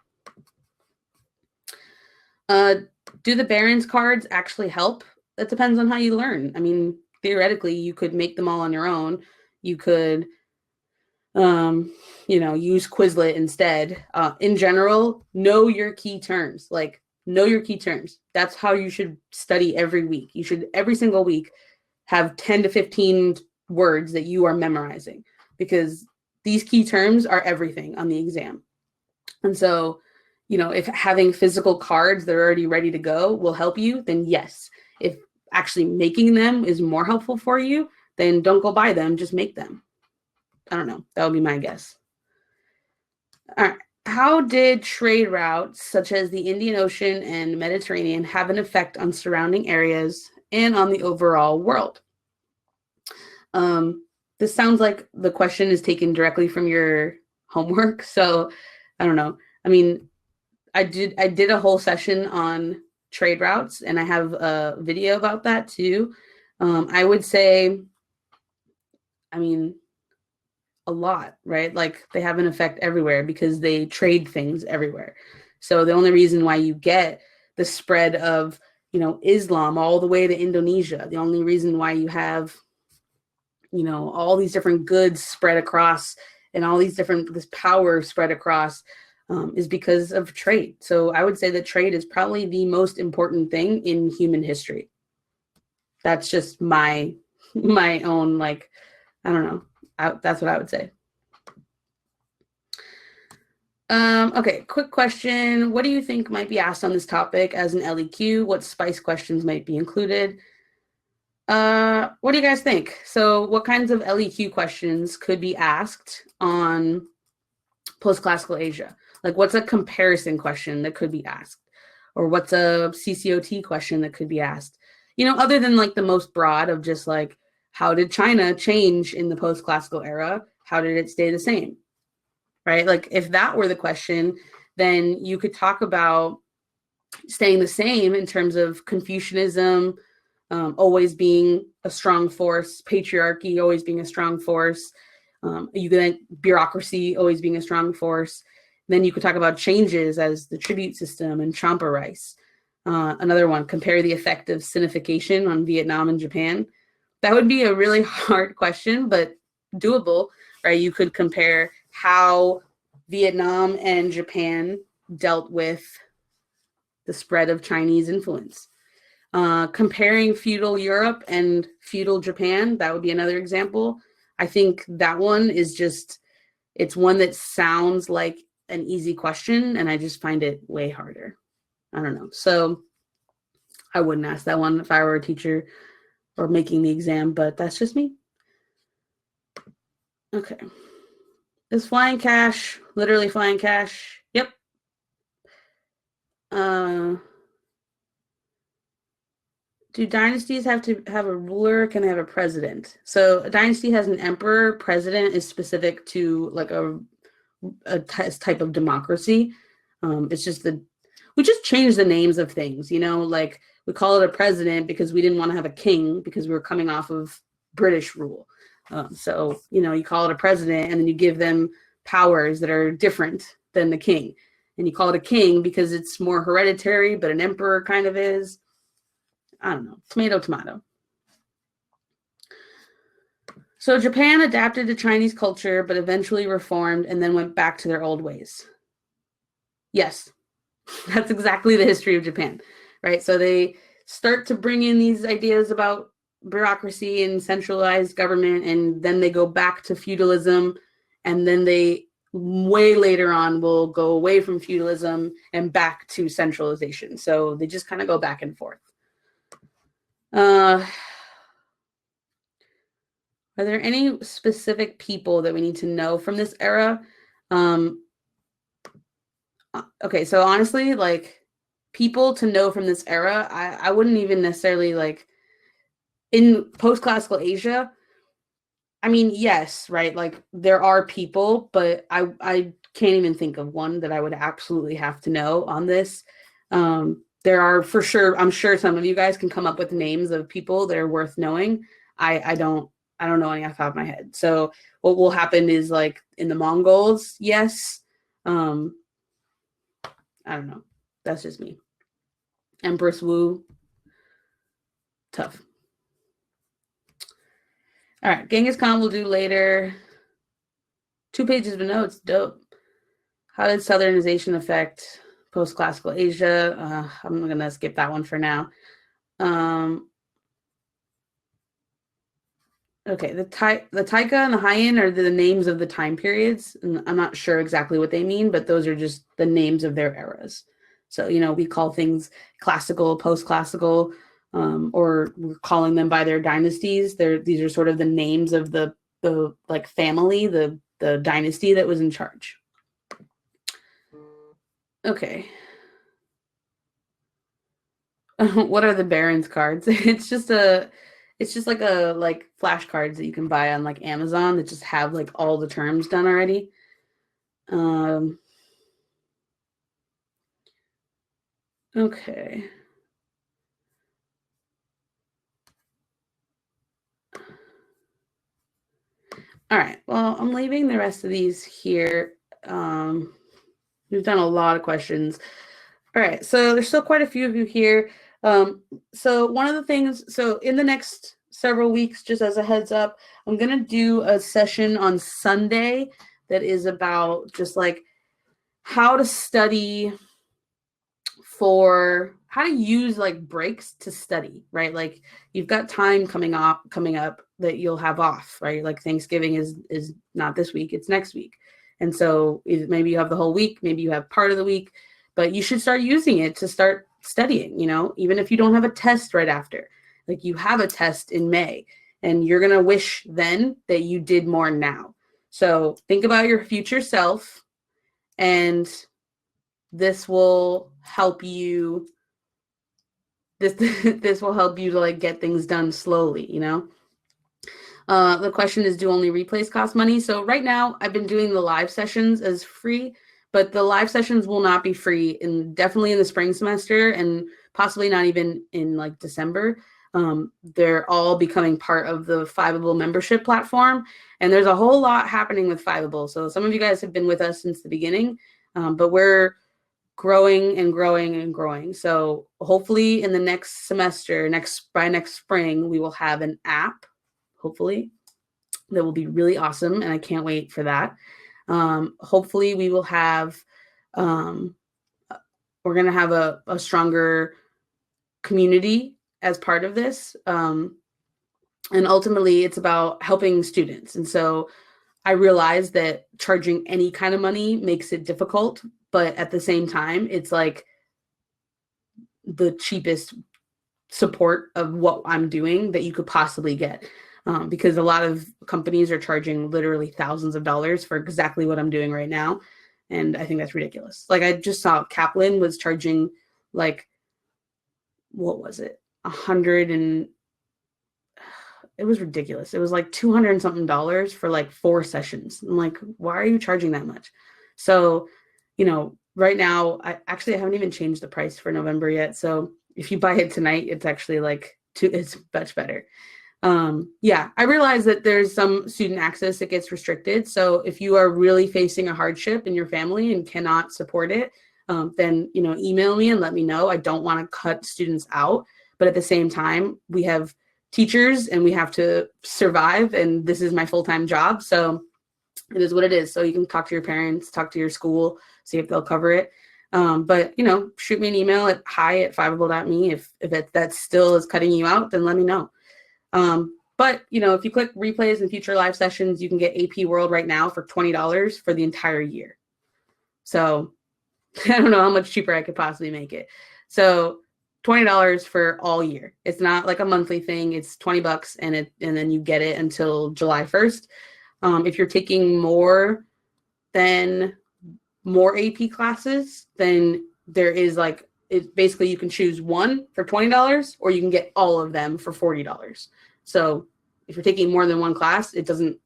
Do the Barron's cards actually help? That depends on how you learn. I mean, theoretically, you could make them all on your own. You could, use Quizlet instead. In general, know your key terms. Like, know your key terms. That's how you should study every week. You should, every single week, have 10 to 15 words that you are memorizing because these key terms are everything on the exam. And so, if having physical cards that are already ready to go will help you, then yes. If actually making them is more helpful for you, then don't go buy them, just make them. I don't know. That would be my guess. All right. How did trade routes such as the Indian Ocean and Mediterranean have an effect on surrounding areas and on the overall world? This sounds like the question is taken directly from your homework. So I don't know. I mean, I did a whole session on trade routes and I have a video about that too. I would say, I mean, a lot, right? Like they have an effect everywhere because they trade things everywhere. So the only reason why you get the spread of, Islam all the way to Indonesia, the only reason why you have, all these different goods spread across and all these different, this power spread across is because of trade. So I would say that trade is probably the most important thing in human history. That's just my own, like, I don't know. That's what I would say. Okay, quick question. What do you think might be asked on this topic as an LEQ? What spice questions might be included? What do you guys think? So what kinds of LEQ questions could be asked on post-classical Asia? Like, what's a comparison question that could be asked? Or what's a CCOT question that could be asked? Other than like the most broad of just like, how did China change in the post-classical era? How did it stay the same? Right? Like, if that were the question, then you could talk about staying the same in terms of Confucianism always being a strong force, patriarchy always being a strong force, bureaucracy always being a strong force. Then you could talk about changes as the tribute system and champa rice. Another one, compare the effect of sinification on Vietnam and Japan. That would be a really hard question, but doable, right? You could compare how Vietnam and Japan dealt with the spread of Chinese influence. Comparing feudal Europe and feudal Japan, that would be another example. I think that one is just, it's one that sounds like an easy question, and I just find it way harder. I don't know. So I wouldn't ask that one if I were a teacher or making the exam, but that's just me. Okay. Is flying cash literally flying cash? Yep. Do dynasties have to have a ruler? Can they have a president? So a dynasty has an emperor. President is specific to like a type of democracy. It's just we just changed the names of things, like we call it a president because we didn't want to have a king because we were coming off of British rule. So, you call it a president and then you give them powers that are different than the king. And you call it a king because it's more hereditary, but an emperor kind of is. I don't know. Tomato, tomato. So Japan adapted to Chinese culture, but eventually reformed and then went back to their old ways. Yes, that's exactly the history of Japan, right? So they start to bring in these ideas about bureaucracy and centralized government, and then they go back to feudalism, and then they way later on will go away from feudalism and back to centralization. So they just kind of go back and forth. Are there any specific people that we need to know from this era? Okay, so honestly, like people to know from this era, I wouldn't even necessarily like in post-classical Asia. I mean, yes, right? Like there are people, but I can't even think of one that I would absolutely have to know on this. There are for sure, I'm sure some of you guys can come up with names of people that are worth knowing. I don't know any off the top of my head. So what will happen is like in the Mongols, yes. I don't know. That's just me. Empress Wu, tough. All right, Genghis Khan we'll do later. 2 pages of notes, dope. How did Southernization affect post-classical Asia? I'm gonna skip that one for now. Okay, the Taika and the Heian are the names of the time periods, and I'm not sure exactly what they mean, but those are just the names of their eras. So, we call things classical, post-classical, or we're calling them by their dynasties. These are sort of the names of the like family, the dynasty that was in charge. Okay. What are the Barons cards? It's just like a flashcards that you can buy on like Amazon that just have like all the terms done already. Okay. All right. Well, I'm leaving the rest of these here. We've done a lot of questions. All right, so there's still quite a few of you here. So one of the things, so in the next several weeks, just as a heads up, I'm gonna do a session on Sunday that is about just like how to study for how to use like breaks to study, right? Like you've got time coming up that you'll have off, right? Like Thanksgiving is not this week, it's next week. And so maybe you have the whole week, maybe you have part of the week, but you should start using it to start studying, you know, even if you don't have a test right after. Like you have a test in May and you're going to wish then that you did more now. So think about your future self, and this will help you this will help you to like get things done slowly, you know. The question is, do only replays cost money? So right now I've been doing the live sessions as free, but the live sessions will not be free definitely in the spring semester, and possibly not even in like December. They're all becoming part of the Fiveable membership platform, and there's a whole lot happening with Fiveable. So some of you guys have been with us since the beginning, but we're growing and growing and growing. So hopefully in the next semester, by next spring, we will have an app, hopefully, that will be really awesome. And I can't wait for that. Hopefully we will have, we're going to have a stronger community as part of this. And ultimately it's about helping students. And so I realize that charging any kind of money makes it difficult, but at the same time, it's like the cheapest support of what I'm doing that you could possibly get. Because a lot of companies are charging literally thousands of dollars for exactly what I'm doing right now. And I think that's ridiculous. Like I just saw Kaplan was charging like, what was it? It was ridiculous. It was like 200 and something dollars for like 4 sessions. I'm like, why are you charging that much? So, you know, right now, I haven't even changed the price for November yet. So if you buy it tonight, it's actually like it's much better. Yeah, I realize that there's some student access that gets restricted. So if you are really facing a hardship in your family and cannot support it, then, you know, email me and let me know. I don't want to cut students out, but at the same time, we have teachers and we have to survive, and this is my full-time job. So it is what it is. So you can talk to your parents, talk to your school, see if they'll cover it. But, you know, shoot me an email at hi@fiveable.me. If that still is cutting you out, then let me know. But, you know, if you click replays and future live sessions, you can get AP World right now for $20 for the entire year. So I don't know how much cheaper I could possibly make it. So $20 for all year. It's not like a monthly thing. It's $20 and then you get it until July 1st. If you're taking more AP classes, then there is like, it basically you can choose one for $20 or you can get all of them for $40. So if you're taking more than one class, it doesn't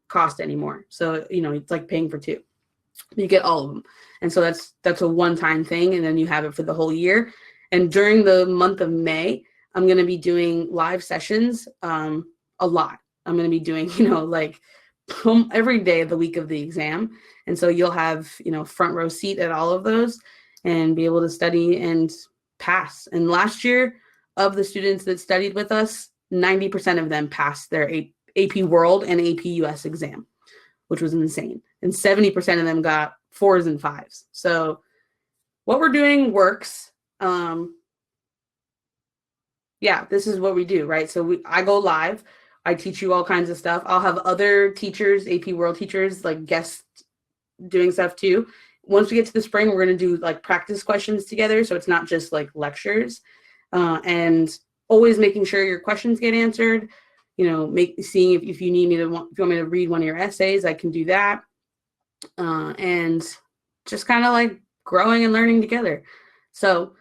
cost anymore. So, you know, it's like paying for 2. You get all of them. And so that's a one-time thing, and then you have it for the whole year. And during the month of May, I'm going to be doing live sessions a lot. I'm going to be doing, you know, like every day of the week of the exam. And so you'll have, you know, front row seat at all of those and be able to study and pass. And last year, of the students that studied with us, 90% of them passed their AP World and AP US exam, which was insane. And 70% of them got 4s and 5s. So what we're doing works. Yeah, this is what we do, right? So I go live. I teach you all kinds of stuff. I'll have other teachers, AP World teachers, like guests doing stuff too. Once we get to the spring, we're going to do like practice questions together. So it's not just like lectures, and always making sure your questions get answered. You know, seeing if you need me to, if you want me to read one of your essays, I can do that. And just kind of like growing and learning together. So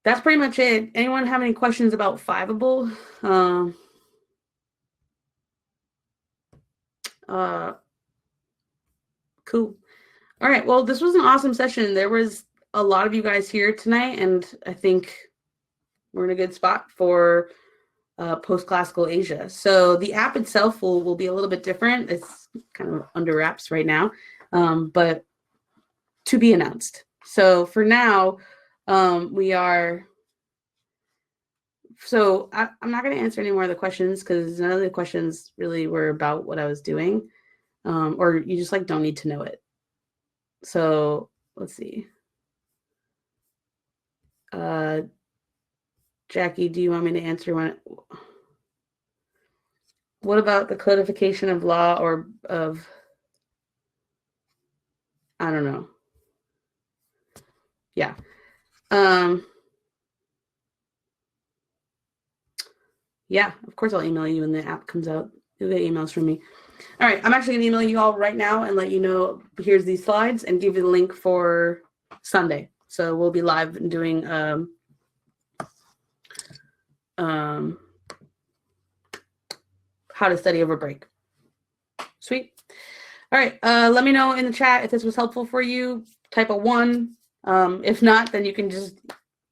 that's pretty much it. Anyone have any questions about Fiveable? Cool. All right. Well, this was an awesome session. There was a lot of you guys here tonight, and I think we're in a good spot for post-classical Asia. So the app itself will be a little bit different. It's kind of under wraps right now. But to be announced. So for now, we are. So I'm not going to answer any more of the questions because none of the questions really were about what I was doing, or you just like don't need to know it. So let's see. Jackie, do you want me to answer one? What about the codification of law or of, I don't know. Yeah. Yeah, of course I'll email you when the app comes out. You'll get emails from me. All right, I'm actually going to email you all right now and let you know, here's these slides and give you the link for Sunday. So we'll be live and doing how to study over break. Sweet. All right, let me know in the chat if this was helpful for you. Type a 1. If not, then you can just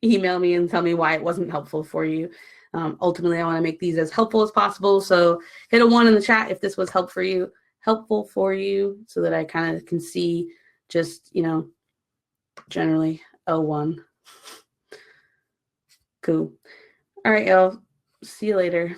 email me and tell me why it wasn't helpful for you. Ultimately, I want to make these as helpful as possible. So hit a 1 in the chat if this was helpful for you, so that I kind of can see just, generally a 1. Cool. All right, y'all. See you later.